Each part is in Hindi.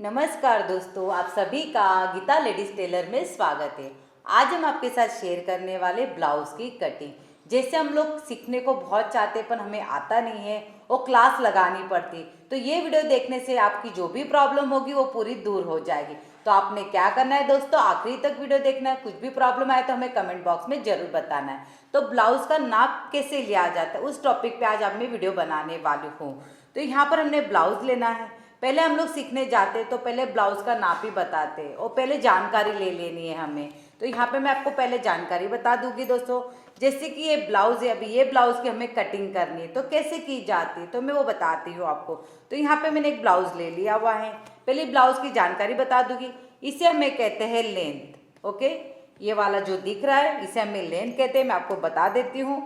नमस्कार दोस्तों, आप सभी का गीता लेडीज टेलर में स्वागत है। आज हम आपके साथ शेयर करने वाले ब्लाउज की कटिंग, जैसे हम लोग सीखने को बहुत चाहते पर हमें आता नहीं है, वो क्लास लगानी पड़ती। तो ये वीडियो देखने से आपकी जो भी प्रॉब्लम होगी वो पूरी दूर हो जाएगी। तो आपने क्या करना है दोस्तों, आखिरी तक वीडियो देखना है। कुछ भी प्रॉब्लम आए तो हमें कमेंट बॉक्स में जरूर बताना है। तो ब्लाउज का नाप कैसे लिया जाता है उस टॉपिक पे आज आप मैं वीडियो बनाने वाली हूँ। तो यहाँ पर हमने ब्लाउज लेना है। पहले हम लोग सीखने जाते तो पहले ब्लाउज का नाप ही बताते और पहले जानकारी ले लेनी है हमें। तो यहाँ पे मैं आपको पहले जानकारी बता दूंगी दोस्तों। जैसे कि ये ब्लाउज है, अभी ये ब्लाउज की हमें कटिंग करनी है तो कैसे की जाती है तो मैं वो बताती हूँ आपको। तो यहाँ पे मैंने एक ब्लाउज ले लिया हुआ है। पहले ब्लाउज की जानकारी बता दूंगी। इसे हमें कहते हैं लेंथ। ओके, ये वाला जो दिख रहा है इसे हमें लेंथ कहते हैं। मैं आपको बता देती हूँ।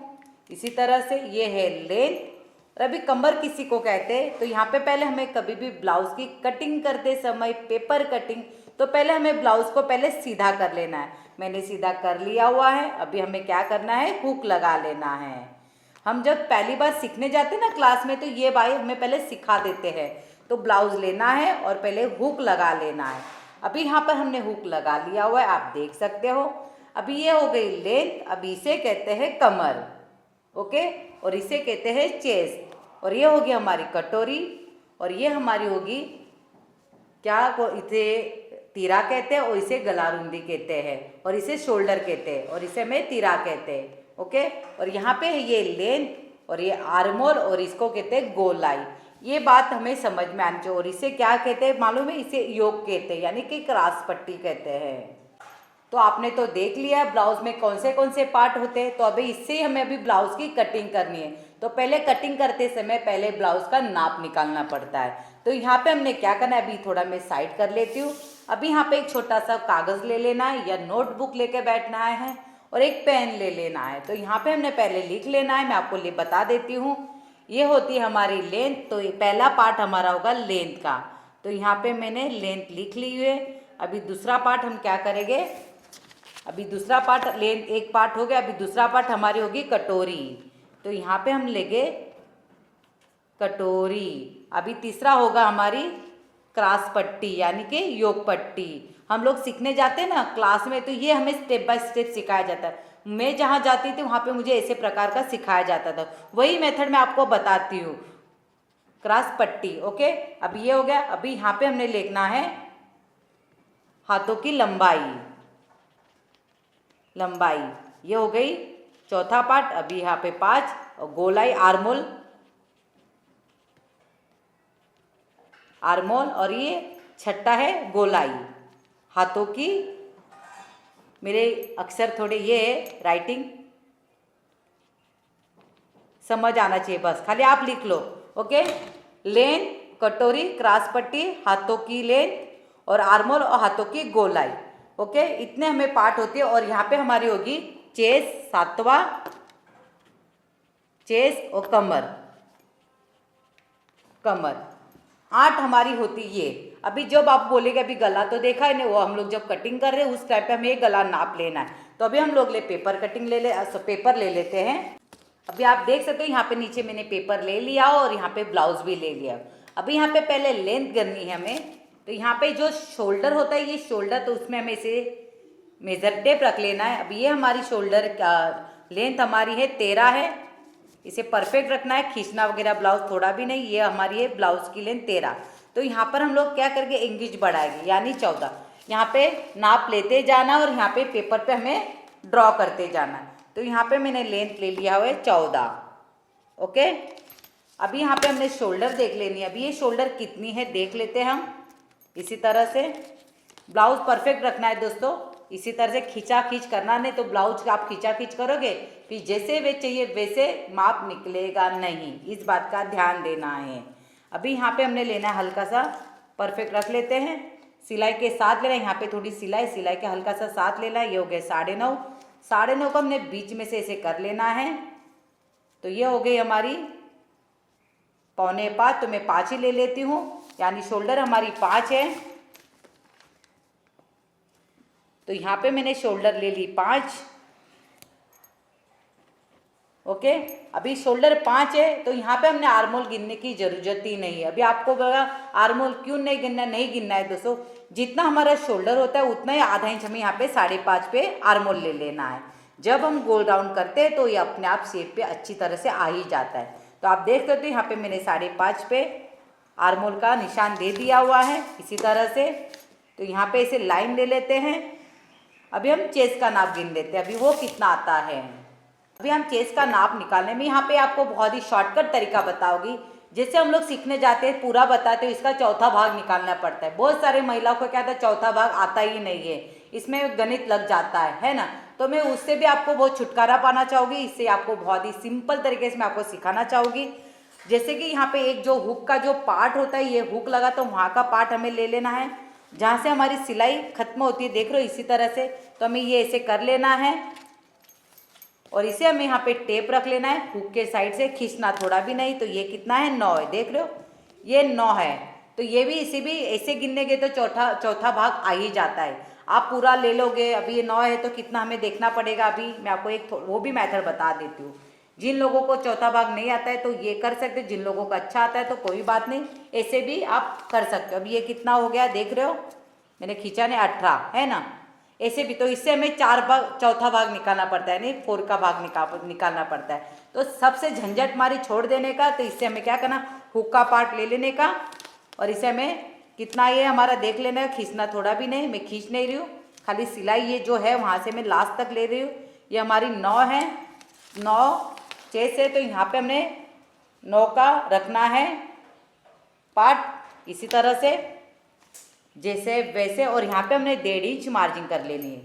इसी तरह से ये है लेंथ। और अभी कमर किसी को कहते हैं। तो यहाँ पे पहले हमें कभी भी ब्लाउज की कटिंग करते समय पेपर कटिंग, तो पहले हमें ब्लाउज को पहले सीधा कर लेना है। मैंने सीधा कर लिया हुआ है। अभी हमें क्या करना है, हुक लगा लेना है। हम जब पहली बार सीखने जाते हैं ना क्लास में, तो ये भाई हमें पहले सिखा देते हैं। तो ब्लाउज लेना है और पहले हुक लगा लेना है। अभी यहाँ पर हमने हुक लगा लिया हुआ है, आप देख सकते हो। अभी ये हो गई लेंथ। अभी इसे कहते हैं कमर। ओके, और इसे कहते हैं चेस्ट। और ये होगी हमारी कटोरी। और ये हमारी होगी क्या को इसे तीरा कहते हैं और इसे गलारुंदी कहते हैं और इसे शोल्डर कहते हैं और इसे हमें तीरा कहते हैं। ओके, और यहाँ पे है ये लेंथ और ये आर्मोल और इसको कहते हैं गोलाई। ये बात हमें समझ में आनी चाहिए। और इसे क्या कहते हैं मालूम है, इसे योग कहते हैं, यानी कि क्रॉस पट्टी कहते हैं। तो आपने तो देख लिया ब्लाउज में कौन से पार्ट होते हैं। तो अभी इससे हमें अभी ब्लाउज की कटिंग करनी है। तो पहले कटिंग करते समय पहले ब्लाउज का नाप निकालना पड़ता है। तो यहाँ पे हमने क्या करना है, अभी थोड़ा मैं साइड कर लेती हूँ। अभी यहाँ पे एक छोटा सा कागज ले लेना है या नोटबुक लेके बैठना है और एक पेन ले लेना है। तो यहाँ पे हमने पहले लिख लेना है। मैं आपको बता देती हूँ। ये होती है हमारी लेंथ। तो ये पहला पार्ट हमारा होगा लेंथ का। तो यहाँ पे मैंने लेंथ लिख ली है। अभी दूसरा पार्ट हम क्या करेंगे, अभी दूसरा पार्ट लेंथ एक पार्ट हो गया। अभी दूसरा पार्ट हमारी होगी कटोरी। तो यहाँ पे हम लेंगे कटोरी। अभी तीसरा होगा हमारी क्रॉस पट्टी, यानी कि योग पट्टी। हम लोग सीखने जाते हैं ना क्लास में, तो ये हमें स्टेप बाय स्टेप सिखाया जाता है। मैं जहाँ जाती थी वहाँ पे मुझे ऐसे प्रकार का सिखाया जाता था। वही मेथड मैं आपको बताती हूँ, क्रॉस पट्टी। ओके, अभी ये हो गया। अभी यहाँ पे हमने लिखना है हाथों की लंबाई। ये हो गई चौथा पार्ट। अभी यहाँ पे 5 और गोलाई आर्मोल और ये छठा है गोलाई हाथों की। मेरे अक्षर थोड़े ये है, राइटिंग समझ आना चाहिए, बस खाली आप लिख लो। ओके, लेन, कटोरी, क्रॉस पट्टी, हाथों की लेन और आर्मोल और हाथों की गोलाई। ओके, इतने हमें पार्ट होती है। और यहाँ पे हमारी होगी चेस्ट, सातवां चेस्ट और कमर 8 हमारी होती ये। अभी जब आप बोलेंगे अभी गला तो देखा है ना, वो हम लोग जब कटिंग कर रहे हैं उस टाइप पे हमें गला नाप लेना है। तो अभी हम लोग पेपर कटिंग पेपर ले लेते हैं। अभी आप देख सकते हो यहाँ पे नीचे मैंने पेपर ले लिया और यहाँ पे ब्लाउज भी ले लिया। अभी यहाँ पे पहले लेंथ करनी है हमें। तो यहाँ पे जो शोल्डर होता है, ये शोल्डर, तो उसमें हमें इसे मेजर टेप रख लेना है। अभी ये हमारी शोल्डर का लेंथ हमारी है 13 है। इसे परफेक्ट रखना है, खींचना वगैरह ब्लाउज थोड़ा भी नहीं। ये हमारी है ब्लाउज की लेंथ 13। तो यहाँ पर हम लोग क्या करके इंच बढ़ाएंगे, यानी 14। यहाँ पे नाप लेते जाना और यहाँ पे पेपर पे हमें ड्रॉ करते जाना। तो यहाँ पे मैंने लेंथ ले लिया हुआ है 14। ओके, अभी यहाँ पे हमने शोल्डर देख लेनी है। अभी ये शोल्डर कितनी है देख लेते हैं हम। इसी तरह से ब्लाउज परफेक्ट रखना है दोस्तों। इसी तरह से खींचा खींच करना नहीं, तो ब्लाउज आप खींचा खींच करोगे फिर जैसे वे चाहिए वैसे माप निकलेगा नहीं। इस बात का ध्यान देना है। अभी यहाँ पे हमने लेना है हल्का सा, परफेक्ट रख लेते हैं। सिलाई के साथ लेना है, यहाँ पे थोड़ी सिलाई के हल्का सा साथ लेना है। ये हो गए 9.5। 9.5 को हमने बीच में से ऐसे कर लेना है। तो ये हो गई हमारी 4.25। तो मैं 5 ही ले लेती हूँ, यानी शोल्डर हमारी 5 है। तो यहाँ पे मैंने शोल्डर ले ली 5। ओके। अभी शोल्डर 5 है तो यहाँ पे हमने आर्मोल गिनने की जरूरत ही नहीं है। अभी आपको बोला आर्मोल क्यों नहीं गिनना है दोस्तों, जितना हमारा शोल्डर होता है उतना ही आधा इंच हमें यहाँ पे 5.5 पे आर्मोल ले लेना है। जब हम गोल राउंड करते हैं तो ये अपने आप शेप पे अच्छी तरह से आ ही जाता है। तो आप देख सकते हो यहाँ पे मैंने 5.5 पे आर्मोल का निशान दे दिया हुआ है इसी तरह से। तो यहाँ पे इसे लाइन ले लेते हैं। अभी हम चेस्ट का नाप गिन लेते हैं, अभी वो कितना आता है। अभी हम चेस्ट का नाप निकालने में यहाँ पे आपको बहुत ही शॉर्टकट तरीका बताओगी। जैसे हम लोग सीखने जाते हैं पूरा बताते हैं, इसका चौथा भाग निकालना पड़ता है। बहुत सारे महिलाओं को क्या आता है, चौथा भाग आता ही नहीं है, इसमें गणित लग जाता है ना। तो मैं उससे भी आपको बहुत छुटकारा पाना चाहूँगी, इससे आपको बहुत ही सिंपल तरीके से मैं आपको सिखाना चाहूँगी। जैसे कि यहाँ पे एक जो हुक का जो पार्ट होता है, ये हुक लगा तो वहाँ का पार्ट हमें ले लेना है जहाँ से हमारी सिलाई खत्म होती है, देख रहे हो इसी तरह से। तो हमें ये ऐसे कर लेना है और इसे हमें यहाँ पे टेप रख लेना है, हुक के साइड से खींचना थोड़ा भी नहीं। तो ये कितना है, 9 है, देख रहे हो ये 9 है। तो ये भी इसे भी ऐसे गिनने गए तो चौथा भाग आ ही जाता है। आप पूरा ले लोगे, अभी ये 9 है तो कितना हमें देखना पड़ेगा। अभी मैं आपको एक वो भी मेथड बता देती हूँ। जिन लोगों को चौथा भाग नहीं आता है तो ये कर सकते हो, जिन लोगों को अच्छा आता है तो कोई बात नहीं, ऐसे भी आप कर सकते हो। अब ये कितना हो गया देख रहे हो, मैंने खींचा नहीं, 18 है ना। ऐसे भी तो इससे हमें चौथा भाग निकालना पड़ता है, नहीं 4 का भाग निकालना पड़ता है। तो सबसे झंझट मारी छोड़ देने का, तो इससे हमें क्या करना, हुक का पार्ट ले लेने का और इसे हमें कितना ये हमारा देख लेना है, खींचना थोड़ा भी नहीं, मैं खींच नहीं रही हूँ, खाली सिलाई ये जो है वहाँ से मैं लास्ट तक ले रही हूँ। ये हमारी 9 है, 9 चेस्ट है तो यहाँ पे हमने 9 का रखना है पार्ट इसी तरह से जैसे वैसे। और यहाँ पे हमने 1.5 इंच मार्जिन कर लेनी है,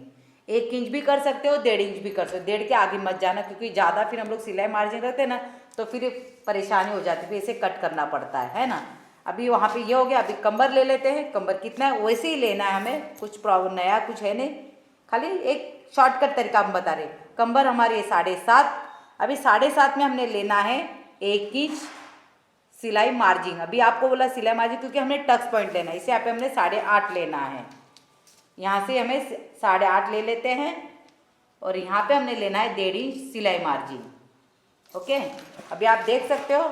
1 इंच भी कर सकते हो, 1.5 इंच भी कर सकते हो। 1.5 के आगे मत जाना, क्योंकि ज़्यादा फिर हम लोग सिलाई मार्जिन रखते हैं ना तो फिर परेशानी हो जाती है, फिर इसे कट करना पड़ता है ना। अभी वहाँ पे ये हो गया। अभी कमर ले लेते हैं, कमर कितना है वैसे ही लेना है हमें, कुछ प्रॉब्लम नया कुछ है नहीं, खाली एक शॉर्टकट तरीका हम बता रहे। कमर हमारी है 7.5। अभी 7.5 में हमने लेना है 1 इंच सिलाई मार्जिन। अभी आपको बोला सिलाई मार्जिन क्योंकि हमने टक्स पॉइंट लेना है, इसे यहाँ पे हमने 8.5 लेना है। यहाँ से हमें 8.5 ले लेते हैं और यहाँ पे हमने लेना है 1.5 इंच सिलाई मार्जिन। ओके। अभी आप देख सकते हो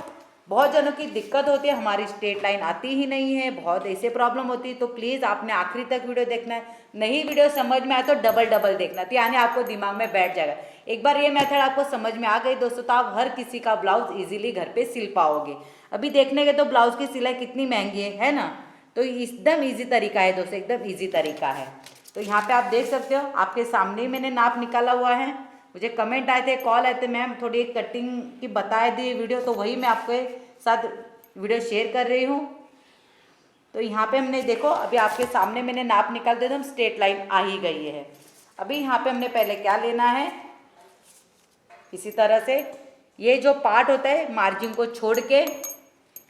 बहुत जनों की दिक्कत होती है, हमारी स्ट्रेट लाइन आती ही नहीं है, बहुत ऐसे प्रॉब्लम होती है। तो प्लीज़ आपने आखिरी तक वीडियो देखना है, नहीं वीडियो समझ में आए तो डबल देखना, तो यानी आपको दिमाग में बैठ जाएगा। एक बार ये मेथड आपको समझ में आ गई दोस्तों तो आप हर किसी का ब्लाउज इजीली घर पे सिल पाओगे। अभी देखने के तो ब्लाउज की सिलाई कितनी महंगी है ना। तो एकदम ईजी तरीका है दोस्तों, एकदम ईजी तरीका है। तो यहाँ पे आप देख सकते हो, आपके सामने ही मैंने नाप निकाला हुआ है। मुझे कमेंट आए थे, कॉल आए थे, मैम थोड़ी कटिंग की बता दी वीडियो, तो वही मैं आपके साथ वीडियो शेयर कर रही हूँ। तो यहाँ पे हमने देखो, अभी आपके सामने मैंने नाप निकाल दिया, हम स्ट्रेट लाइन आ ही गई है। अभी यहाँ पे हमने पहले क्या लेना है, इसी तरह से ये जो पार्ट होता है मार्जिन को छोड़ के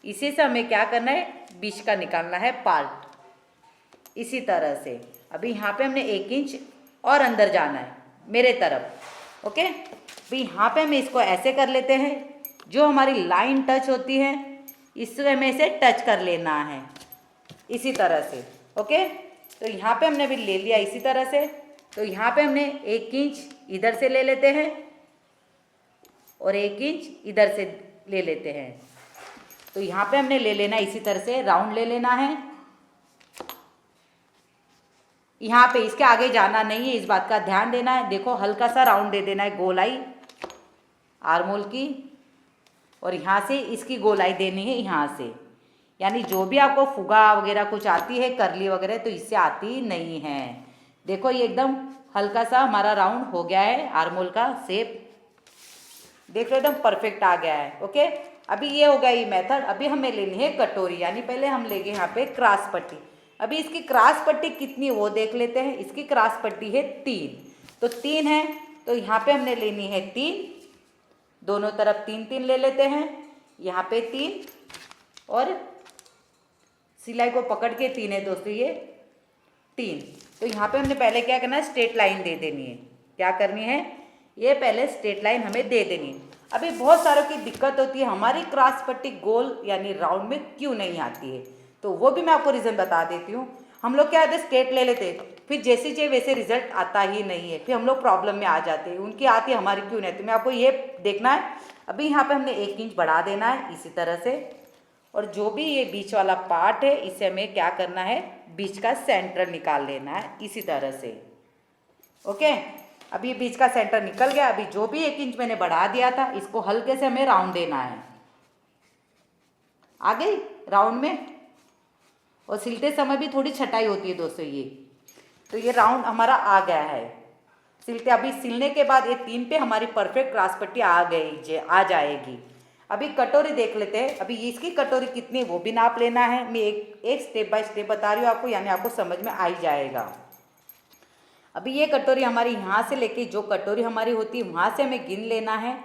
इसी से हमें क्या करना है, बीच का निकालना है पार्ट इसी तरह से। अभी यहाँ पे हमने 1 इंच और अंदर जाना है मेरे तरफ। ओके। अभी यहाँ पे हम इसको ऐसे कर लेते हैं, जो हमारी लाइन टच होती है इससे हमें इसे टच कर लेना है इसी तरह से। ओके। तो यहाँ पे हमने अभी ले लिया इसी तरह से। तो यहाँ पे हमने 1 इंच इधर से ले लेते हैं और 1 इंच इधर से ले लेते हैं। तो यहाँ पे हमने ले लेना इसी तरह से, राउंड ले लेना है। यहाँ पे इसके आगे जाना नहीं है, इस बात का ध्यान देना है। देखो हल्का सा राउंड दे देना है, गोलाई आर्मोल की, और यहाँ से इसकी गोलाई देनी है यहाँ से। यानी जो भी आपको फुगा वगैरह कुछ आती है, करली वगैरह, तो इससे आती नहीं है। देखो ये एकदम हल्का सा हमारा राउंड हो गया है, आर्मोल का शेप देख लो एकदम परफेक्ट आ गया है। ओके। अभी ये हो गया ये मेथड। अभी हमें लेनी है कटोरी, यानी पहले हम लेंगे यहाँ पे क्रॉस पट्टी। अभी इसकी क्रॉस पट्टी कितनी वो देख लेते हैं। इसकी क्रॉस पट्टी है 3, तो 3 है, तो यहाँ पे हमने लेनी है 3, दोनों तरफ 3 ले लेते हैं, यहाँ पे 3 और सिलाई को पकड़ के 3 है दोस्तों, ये 3। तो यहाँ पे हमने पहले क्या करना है, स्ट्रेट लाइन दे देनी है। क्या करनी है, ये पहले स्ट्रेट लाइन हमें दे देनी है। अभी बहुत सारों की दिक्कत होती है, हमारी क्रॉस पट्टी गोल यानी राउंड में क्यों नहीं आती है, तो वो भी मैं आपको रीज़न बता देती हूँ। हम लोग क्या होते स्ट्रेट ले लेते, फिर जैसे चाहिए वैसे रिजल्ट आता ही नहीं है, फिर हम लोग प्रॉब्लम में आ जाते हैं। उनकी आती है, हमारी क्यों नहीं आती। मैं आपको ये देखना है। अभी यहाँ पे हमने 1 इंच बढ़ा देना है इसी तरह से, और जो भी ये बीच वाला पार्ट है इसे हमें क्या करना है, बीच का सेंटर निकाल लेना है इसी तरह से। ओके, अभी ये बीच का सेंटर निकल गया। अभी जो भी 1 इंच मैंने बढ़ा दिया था इसको हल्के से हमें राउंड देना है। आ गई राउंड में, और सिलते समय भी थोड़ी छटाई होती है दोस्तों ये, तो ये राउंड हमारा आ गया है सिलते। अभी सिलने के बाद ये 3 पे हमारी परफेक्ट क्रास पट्टी आ जाएगी। अभी कटोरी देख लेते हैं। अभी इसकी कटोरी कितनी वो भी नाप लेना है। मैं एक स्टेप बाय स्टेप बता रही हूँ आपको, यानी आपको समझ में आ ही जाएगा। अभी ये कटोरी हमारी यहाँ से लेके जो कटोरी हमारी होती है वहाँ से हमें गिन लेना है।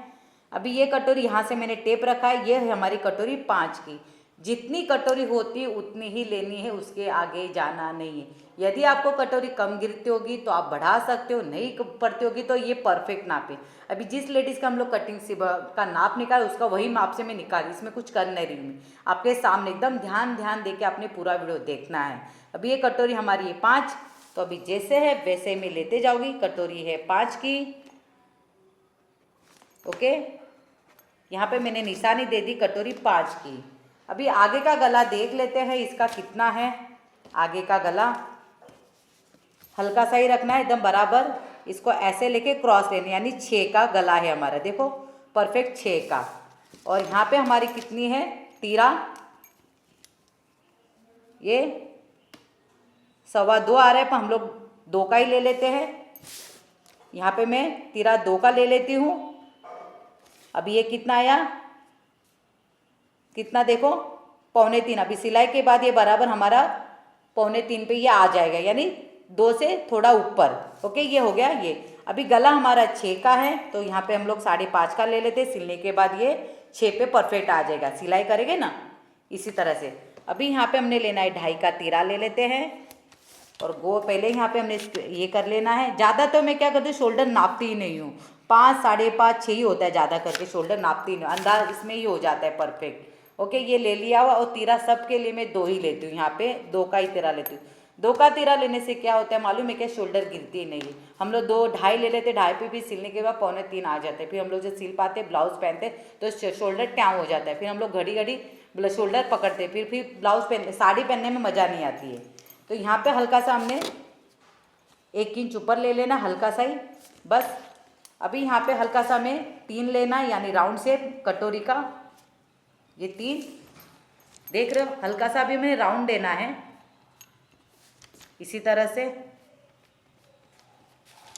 अभी ये कटोरी यहाँ से मैंने टेप रखा है, ये है हमारी कटोरी 5 की। जितनी कटोरी होती है उतनी ही लेनी है, उसके आगे जाना नहीं है। यदि आपको कटोरी कम गिरती होगी तो आप बढ़ा सकते हो, नहीं पड़ती होगी तो ये परफेक्ट नाप है। अभी जिस लेडीज़ का हम लोग कटिंग से का नाप निकाल उसका वही माप से मैं निकाली, इसमें कुछ कर नहीं रही हूँ। आपके सामने एकदम ध्यान दे के आपने पूरा वीडियो देखना है। अभी ये कटोरी हमारी है 5, तो अभी जैसे है वैसे मैं लेते जाऊँगी। कटोरी है 5 की। ओके, यहाँ पे मैंने निशानी दे दी कटोरी 5 की। अभी आगे का गला देख लेते हैं इसका कितना है। आगे का गला हल्का सा ही रखना है, एकदम बराबर। इसको ऐसे लेके क्रॉस लेने, यानी 6 का गला है हमारा, देखो परफेक्ट 6 का। और यहाँ पे हमारी कितनी है तीरा, ये 2.25 आ रहा है, पर हम लोग 2 का ही ले लेते हैं। यहाँ पे मैं तीरा 2 का ले लेती हूँ। अभी ये कितना आया, कितना देखो 2.25। अभी सिलाई के बाद ये बराबर हमारा 2.25 पे ये आ जाएगा, यानी 2 से थोड़ा ऊपर। ओके, ये हो गया ये। अभी गला हमारा 6 का है, तो यहाँ पे हम लोग 5.5 का ले लेते हैं। सिलने के बाद ये 6 पे परफेक्ट आ जाएगा, सिलाई करेंगे ना इसी तरह से। अभी यहाँ पे हमने लेना है 2.5 का तीरा ले लेते हैं, और पहले यहाँ पे हमने ये कर लेना है। ज़्यादा तो मैं क्या करती हूँ, शोल्डर नापती ही नहीं हूँ। 5, 5.5, 6 ही होता है, ज़्यादा करके शोल्डर नापती नहीं, अंदाज इसमें ही हो जाता है परफेक्ट। ओके, ये ले लिया हुआ। और तीरा सबके लिए मैं 2 ही लेती हूँ, यहाँ पे 2 का ही तीरा लेती हूँ। 2 का तीरा लेने से क्या होता है मालूम है क्या, शोल्डर गिरती ही नहीं है। हम लोग 2, 2.5 ले लेते, 2.5 पे भी सिलने के बाद 2.25 आ जाते हैं। फिर हम लोग जब सिल पाते ब्लाउज पहनते तो शोल्डर ट्याव हो जाता है, फिर हम लोग घड़ी शोल्डर पकड़ते, फिर ब्लाउज पहन साड़ी पहनने में मज़ा नहीं आती है। तो यहाँ पे हल्का सा हमने 1 इंच ऊपर ले लेना, हल्का सा ही बस। अभी यहाँ पे हल्का सा हमें 3 लेना, यानी राउंड शेप कटोरी का ये 3 देख रहे हो, हल्का सा भी हमें राउंड देना है इसी तरह से।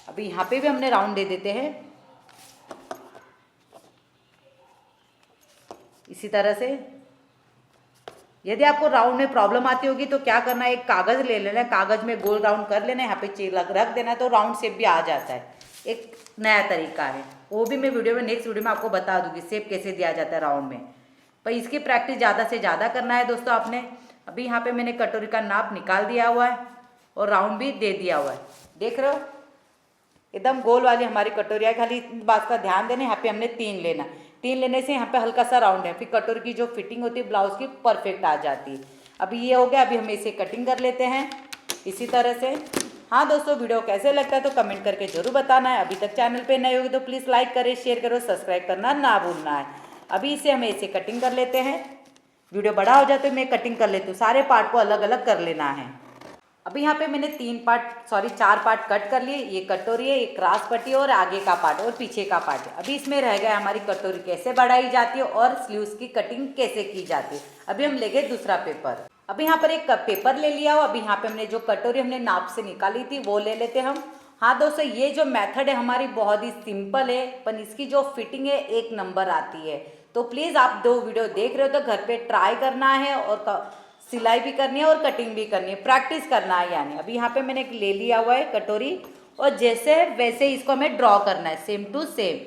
अभी यहाँ पे भी हमने राउंड दे देते हैं इसी तरह से। यदि आपको राउंड में प्रॉब्लम आती होगी तो क्या करना है, एक कागज़ ले लेना है, कागज़ में गोल राउंड कर लेना है, यहाँ पे चीर रख देना है, तो राउंड शेप भी आ जाता है। एक नया तरीका है, वो भी मैं नेक्स्ट वीडियो में आपको बता दूंगी शेप कैसे दिया जाता है राउंड में। पर इसकी प्रैक्टिस ज़्यादा से ज़्यादा करना है दोस्तों आपने। अभी यहाँ पे मैंने कटोरी का नाप निकाल दिया हुआ है और राउंड भी दे दिया हुआ है, देख रहे हो एकदम गोल वाली हमारी कटोरी है। खाली इस बात का ध्यान देना, यहाँ पे हमने 3 लेना, 3 लेने से यहाँ पे हल्का सा राउंड है, फिर कटोरी की जो फिटिंग होती है ब्लाउज की परफेक्ट आ जाती है। अभी ये हो गया, अभी हम इसे कटिंग कर लेते हैं इसी तरह से। हाँ दोस्तों, वीडियो कैसे लगता है तो कमेंट करके जरूर बताना है। अभी तक चैनल पे नए होगी तो प्लीज़ लाइक करें, शेयर करो, सब्सक्राइब करना ना भूलना है। अभी इसे हमें इसे कटिंग कर लेते हैं। वीडियो बड़ा हो जाए तो मैं कटिंग कर लेती हूँ, सारे पार्ट को अलग अलग कर लेना है। अभी यहाँ पे मैंने 4 पार्ट कट कर लिए। ये कटोरी है, ये क्रॉस पट्टी और आगे का पार्ट और पीछे का पार्ट है। अभी इसमें रह गया हमारी कटोरी कैसे बढ़ाई जाती है और स्लीव्स की कटिंग कैसे की जाती है। अभी हम लेंगे दूसरा पेपर। अभी यहाँ पर एक पेपर ले लिया हो। अभी यहाँ पे हमने जो कटोरी हमने नाप से निकाली थी वो ले लेते हम। हाँ दोस्तों, ये जो मेथड है हमारी बहुत ही सिंपल है, पर इसकी जो फिटिंग है 1 नंबर आती है। तो प्लीज़ आप 2 वीडियो देख रहे हो तो घर पे ट्राई करना है, और सिलाई भी करनी है और कटिंग भी करनी है, प्रैक्टिस करना है यानी। अभी यहाँ पे मैंने एक ले लिया हुआ है कटोरी, और जैसे वैसे इसको हमें ड्रॉ करना है सेम टू सेम।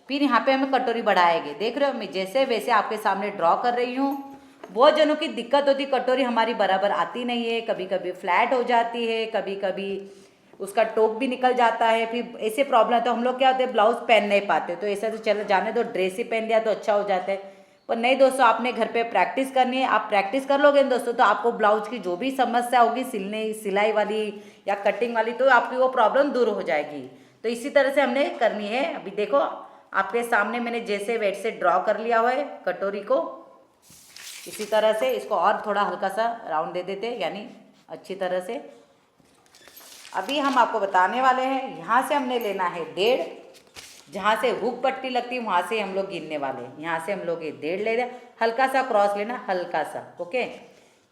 फिर यहाँ पे हमें कटोरी बढ़ाएंगे, देख रहे हो मैं जैसे वैसे आपके सामने ड्रॉ कर रही हूँ। बहुत जनों की दिक्कत होती, कटोरी हमारी बराबर आती नहीं है, कभी कभी फ्लैट हो जाती है, कभी कभी उसका टोक भी निकल जाता है, फिर ऐसे प्रॉब्लम है। तो हम लोग क्या होते हैं, ब्लाउज पहन नहीं पाते, तो ऐसा तो चलो जाने दो, ड्रेस ही पहन लिया तो अच्छा हो जाता है। पर नहीं दोस्तों, आपने घर पे प्रैक्टिस करनी है। आप प्रैक्टिस कर लोगे ना दोस्तों, तो आपको ब्लाउज की जो भी समस्या होगी सिलाई वाली या कटिंग वाली, तो आपकी वो प्रॉब्लम दूर हो जाएगी। तो इसी तरह से हमने करनी है। अभी देखो आपके सामने मैंने जैसे वेट से ड्रॉ कर लिया हुआ है कटोरी को, इसी तरह से इसको और थोड़ा हल्का सा राउंड दे देते हैं, यानी अच्छी तरह से। अभी हम आपको बताने वाले हैं, यहाँ से हमने लेना है 1.5, जहाँ से हुक पट्टी लगती है वहाँ से हम लोग गिनने वाले हैं। यहाँ से हम लोग ये 1.5 ले रहे, हल्का सा क्रॉस लेना, हल्का सा। ओके,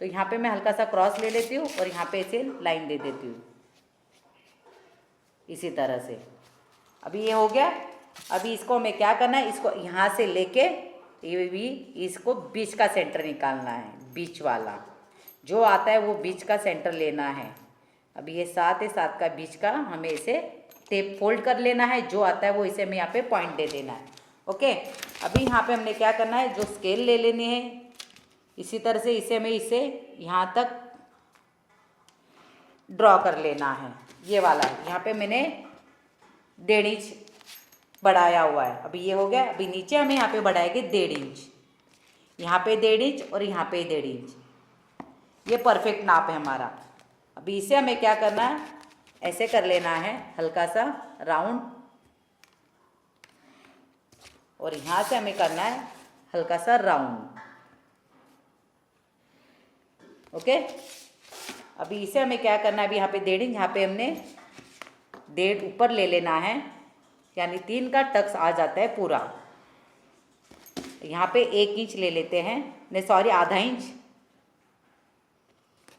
तो यहाँ पे मैं हल्का सा क्रॉस ले लेती हूँ और यहाँ पे इसे लाइन दे देती हूँ इसी तरह से। अभी ये हो गया। अभी इसको हमें क्या करना है, इसको यहाँ से लेके ये भी इसको बीच का सेंटर निकालना है, बीच वाला जो आता है वो बीच का सेंटर लेना है। अभी ये 7 है, 7 का बीच का हमें इसे टेप फोल्ड कर लेना है, जो आता है वो इसे हमें यहाँ पे पॉइंट दे देना है। ओके, अभी यहाँ पे हमने क्या करना है, जो स्केल ले लेनी है इसी तरह से, इसे हमें इसे यहाँ तक ड्रॉ कर लेना है। ये वाला यहाँ पे मैंने 1.5 इंच बढ़ाया हुआ है। अभी ये हो गया। अभी नीचे हमें यहाँ पे बढ़ाएंगे 1.5 इंच, यहाँ पे 1.5 इंच और यहाँ पे 1.5 इंच। ये परफेक्ट नाप है हमारा। अभी इसे हमें क्या करना है, ऐसे कर लेना है हल्का सा राउंड, और यहाँ से हमें करना है हल्का सा राउंड। ओके, अभी इसे हमें क्या करना है, अभी यहाँ पे 1.5 इंच, यहाँ पे हमने 1.5 ऊपर ले लेना है, यानी 3 का टक्स आ जाता है पूरा। यहाँ पे 1 इंच ले लेते हैं, नहीं सॉरी आधा इंच,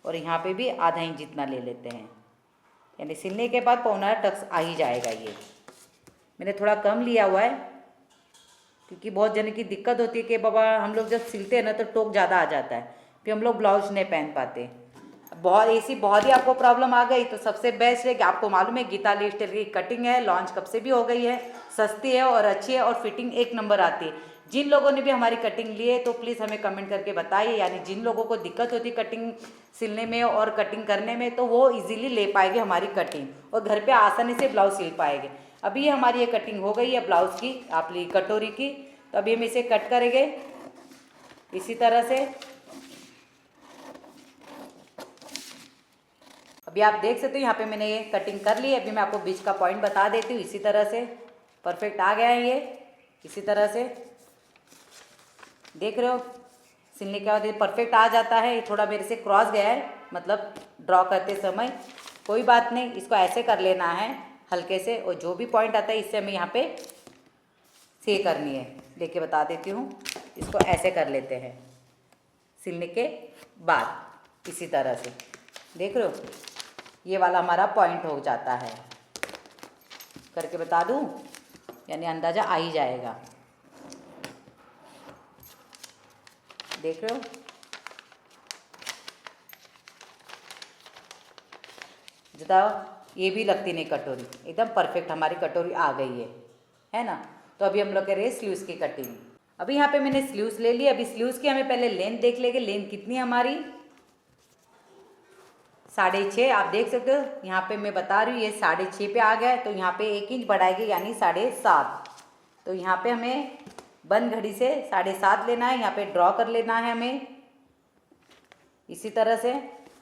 और यहाँ पे भी आधा इंच जितना ले लेते हैं, यानी सिलने के बाद पौना टक्स आ ही जाएगा। ये मैंने थोड़ा कम लिया हुआ है क्योंकि बहुत जने की दिक्कत होती है कि बाबा हम लोग जब सिलते हैं ना तो टोक ज़्यादा आ जाता है, फिर हम लोग ब्लाउज नहीं पहन पाते। बहुत ही आपको प्रॉब्लम आ गई तो सबसे बेस्ट है कि आपको मालूम है गीता लेडीज टेलर की कटिंग है, लॉन्च कब से भी हो गई है, सस्ती है और अच्छी है और फिटिंग 1 नंबर आती है। जिन लोगों ने भी हमारी कटिंग ली है तो प्लीज़ हमें कमेंट करके बताइए, यानी जिन लोगों को दिक्कत होती है कटिंग सिलने में और कटिंग करने में, तो वो इजीली ले पाएंगे हमारी कटिंग और घर पे आसानी से ब्लाउज सिल पाएंगे। अभी ये हमारी ये कटिंग हो गई है ब्लाउज की, आप ली कटोरी की। तो अभी हम इसे कट करेंगे इसी तरह से। अभी आप देख सकते हो यहाँ पे मैंने ये कटिंग कर ली है। अभी मैं आपको बीच का पॉइंट बता देती हूँ। इसी तरह से परफेक्ट आ गया है ये, इसी तरह से देख रहे हो सिलने के बाद ये परफेक्ट आ जाता है। ये थोड़ा मेरे से क्रॉस गया है, मतलब ड्रॉ करते समय, कोई बात नहीं, इसको ऐसे कर लेना है हल्के से, और जो भी पॉइंट आता है इससे हमें यहाँ पे से करनी है। देखिए बता देती हूँ, इसको ऐसे कर लेते हैं सिलने के बाद, इसी तरह से देख रहे हो ये वाला हमारा पॉइंट हो जाता है। करके बता दूँ, यानी अंदाज़ा आ ही जाएगा। देख रहे हो बताओ, ये भी लगती नहीं कटोरी, एकदम परफेक्ट हमारी कटोरी आ गई है ना। तो अभी हम लोग कर रहे हैं स्लीव्स की कटिंग। अभी यहाँ पे मैंने स्लीव्स ले ली। अभी स्लीव्स की हमें पहले लेंथ देख लेंगे, लेंथ कितनी है हमारी, 6.5। आप देख सकते हो यहाँ पे मैं बता रही हूँ ये 6.5 पे आ गया है, तो यहाँ पे 1 इंच बढ़ाएगी यानी 7.5। तो यहाँ पे हमें बंद घड़ी से 7.5 लेना है, यहाँ पे ड्रॉ कर लेना है हमें इसी तरह से।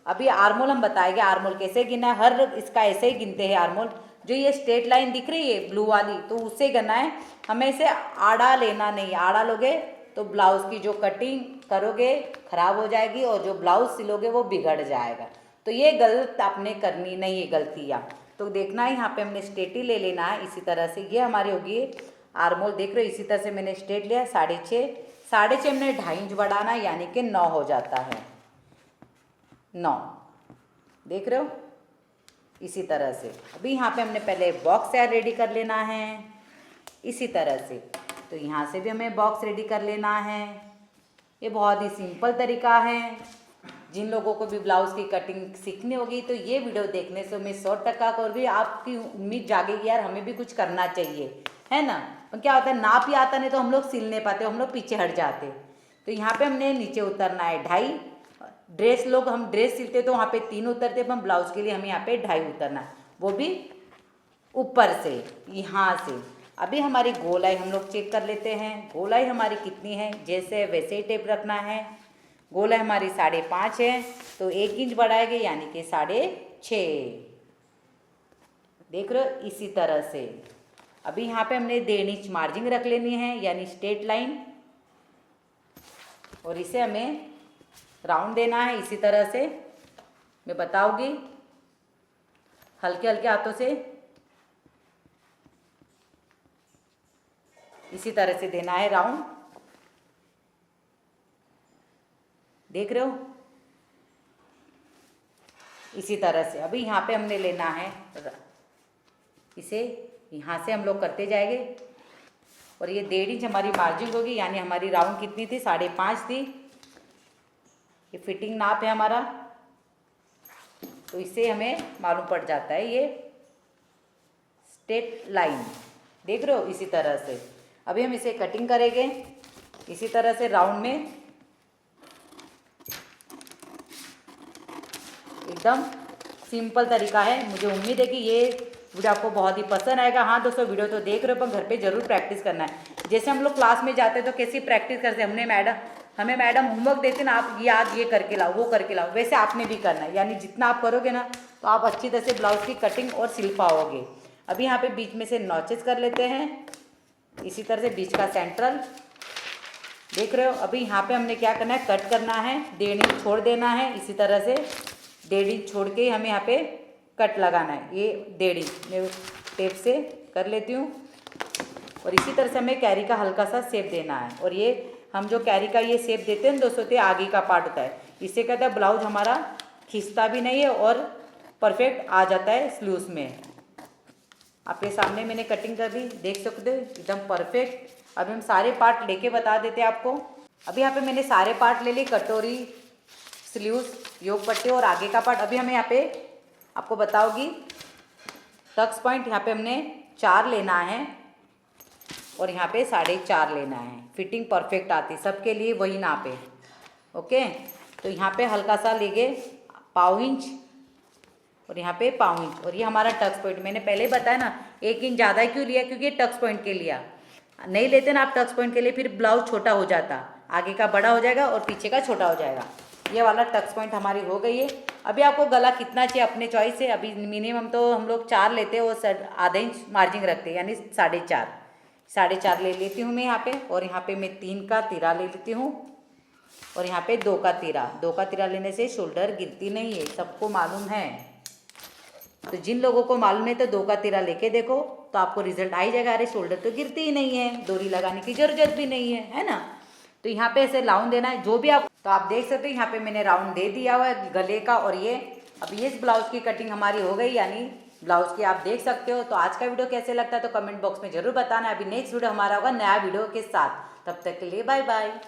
अभी आर्मोल हम बताएंगे, आर्मोल कैसे गिनना है, हर इसका ऐसे ही गिनते हैं आर्मोल। जो ये स्ट्रेट लाइन दिख रही है ब्लू वाली, तो उससे गिनना है हमें, इसे आड़ा लेना नहीं। आड़ा लोगे तो ब्लाउज की जो कटिंग करोगे खराब हो जाएगी और जो ब्लाउज सिलोगे वो बिगड़ जाएगा। तो ये गलत आपने करनी नहीं है गलतियाँ। तो देखना है यहाँ पे हमने स्ट्रेट ही ले लेना है इसी तरह से। ये हमारी होगी आर्मोल, देख रहे हो इसी तरह से मैंने स्ट्रेट लिया 6.5। 6.5 हमने 2.5 इंच बढ़ाना है, यानी कि 9 हो जाता है, 9। देख रहे हो इसी तरह से। अभी यहाँ पे हमने पहले बॉक्स तैयार रेडी कर लेना है इसी तरह से। तो यहाँ से भी हमें बॉक्स रेडी कर लेना है। ये बहुत ही सिंपल तरीका है। जिन लोगों को भी ब्लाउज की कटिंग सीखनी होगी तो ये वीडियो देखने से मैं 100% करूँगी, आपकी उम्मीद जागेगी यार हमें भी कुछ करना चाहिए, है ना। और क्या होता है नाप ही आता नहीं तो हम लोग सिल नहीं पाते, हम लोग पीछे हट जाते। तो यहाँ पे हमने नीचे उतरना है 2.5। ड्रेस लोग हम ड्रेस सिलते तो वहाँ पे 3 उतरते, हम ब्लाउज के लिए हमें यहाँ पे 2.5 उतरना है, वो भी ऊपर से यहाँ से। अभी हमारी गोलाई हम लोग चेक कर लेते हैं। गोलाई हमारी कितनी है, जैसे वैसे ही टेप रखना है। गोलाई हमारी 5.5 है, तो 1 इंच बढ़ाएंगे यानी कि 6.5। देख रहे हो, इसी तरह से अभी यहाँ पे हमने 1.5 इंच मार्जिन रख लेनी है, यानी स्ट्रेट लाइन, और इसे हमें राउंड देना है। इसी तरह से मैं बताऊंगी, हल्के हल्के हाथों से इसी तरह से देना है राउंड। देख रहे हो, इसी तरह से। अभी यहाँ पे हमने लेना है, इसे यहाँ से हम लोग करते जाएंगे, और ये 1.5 इंच हमारी मार्जिन होगी, यानी हमारी राउंड कितनी थी, 5.5 थी। ये फिटिंग नाप है हमारा, तो इससे हमें मालूम पड़ जाता है ये स्ट्रेट लाइन। देख रहे हो, इसी तरह से अभी हम इसे कटिंग करेंगे इसी तरह से राउंड में, एकदम सिंपल तरीका है। मुझे उम्मीद है कि ये वीडियो आपको बहुत ही पसंद आएगा। हाँ दोस्तों, वीडियो तो देख रहे हो, पर घर पे जरूर प्रैक्टिस करना है। जैसे हम लोग क्लास में जाते हैं तो कैसी प्रैक्टिस करते हैं, हमें मैडम होमवर्क देते ना, आप याद ये करके लाओ, वो करके लाओ, वैसे आपने भी करना है। यानी जितना आप करोगे ना, तो आप अच्छी तरह से ब्लाउज की कटिंग और सिल पाओगे। अभी यहाँ पे बीच में से नॉचेस कर लेते हैं, इसी तरह से बीच का सेंट्रल। देख रहे हो, अभी यहाँ पे हमने क्या करना है, कट करना है, 1.5 इंच छोड़ देना है। इसी तरह से 1.5 इंच छोड़ के हमें यहाँ पे कट लगाना है। ये 1.5 इंच मैं टेप से कर लेती हूँ, और इसी तरह से हमें कैरी का हल्का सा शेप देना है। और ये हम जो कैरी का ये शेप देते हैं दोस्तों, तो आगे का पार्ट होता है। इससे कहता है ब्लाउज हमारा खिंचता भी नहीं है और परफेक्ट आ जाता है स्लूस में। आपके सामने मैंने कटिंग कर दी, देख सकते हो एकदम परफेक्ट। अभी हम सारे पार्ट लेके बता देते हैं आपको। अभी यहाँ पे मैंने सारे पार्ट ले लिए, कटोरी, स्लीव्स, योग पट्टी और आगे का पार्ट। अभी हमें यहाँ पे आपको बताओगी, टक्स पॉइंट यहाँ पे हमने 4 लेना है, और यहाँ पे 4.5 लेना है। फिटिंग परफेक्ट आती सबके लिए, वही नाप है। ओके, तो यहाँ पे हल्का सा लेंगे 1/4 इंच, और यहाँ पे 1/4 इंच। और ये हमारा टक्स पॉइंट, मैंने पहले ही बताया ना, 1 इंच ज़्यादा क्यों लिया, क्योंकि ये टक्स पॉइंट के लिया। नहीं लेते ना आप टक्स पॉइंट के लिए, फिर ब्लाउज छोटा हो जाता, आगे का बड़ा हो जाएगा और पीछे का छोटा हो जाएगा। ये वाला टक्स पॉइंट हमारी हो गई है। अभी आपको गला कितना चाहिए अपने चॉइस से। अभी मिनिमम तो हम लोग 4 लेते हैं, और ½ इंच मार्जिन रखते हैं, यानी 4.5 ले लेती हूँ मैं यहाँ पे। और यहाँ पे मैं 3 का तीरा ले लेती हूँ, और यहाँ पे 2 का तीरा लेने से शोल्डर गिरती नहीं है, सबको मालूम है। तो जिन लोगों को मालूम है तो 2 का तीरा लेके देखो, तो आपको रिजल्ट आ ही जाएगा। अरे शोल्डर तो गिरती ही नहीं है, डोरी लगाने की जरूरत भी नहीं है ना। तो यहाँ पे ऐसे राउंड देना है, जो भी आप, तो आप देख सकते हो यहाँ पे मैंने राउंड दे दिया हुआ है गले का। और ये अब ये इस ब्लाउज की कटिंग हमारी हो गई, यानी ब्लाउज की आप देख सकते हो। तो आज का वीडियो कैसे लगता है तो कमेंट बॉक्स में जरूर बताना। अभी नेक्स्ट वीडियो हमारा होगा नया वीडियो के साथ। तब तक के लिए बाय बाय।